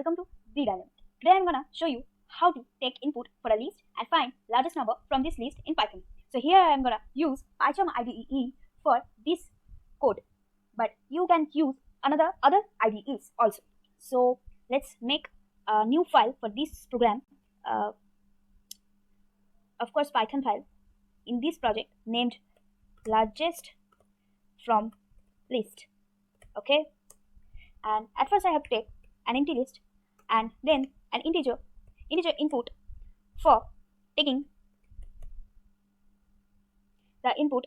welcome to the Dynamic. Today I'm gonna show you how to take input for a list and find largest number from this list in Python. So here I'm gonna use PyCharm IDE for this code, but you can use other IDEs also. So let's make a new file for this program. Of course, Python file in this project named largest from list. Okay, and at first I have to take an empty list and then an integer input for taking the input,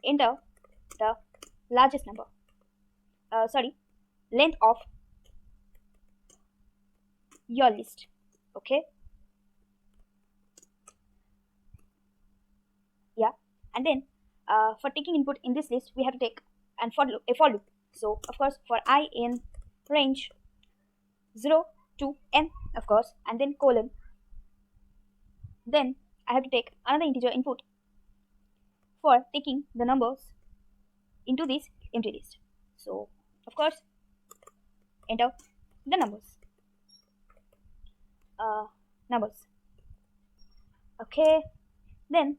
enter the largest number, length of your list. Okay, yeah, and then for taking input in this list we have to take a for loop. So of course for I in range 0 to n, of course, and then colon, then I have to take another integer input for taking the numbers into this empty list. So of course enter the numbers. Okay, then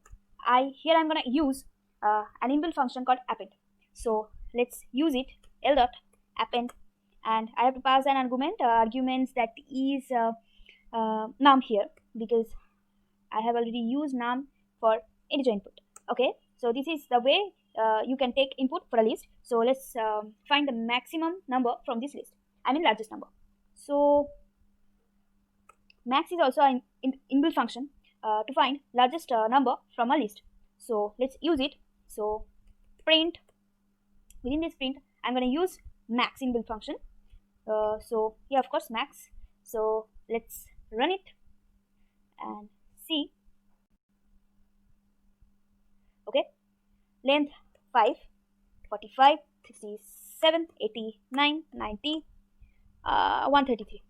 here I'm gonna use an inbuilt function called append. So let's use it, l.append, and I have to pass an arguments that is num here because I have already used num for integer input. Okay, so this is the way you can take input for a list. So let's find the maximum number from this list, I mean largest number. So max is also an inbuilt function to find largest number from a list. So let's use it. So print, within this print I'm going to use max inbuilt function. So yeah, of course max. So let's run it and see. Okay, length 5, 45, 67, 89, 90, 133.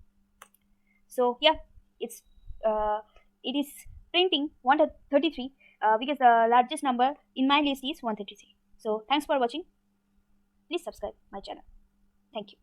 So yeah, it is printing 133 because the largest number in my list is 133. So thanks for watching. Please subscribe my channel. Thank you.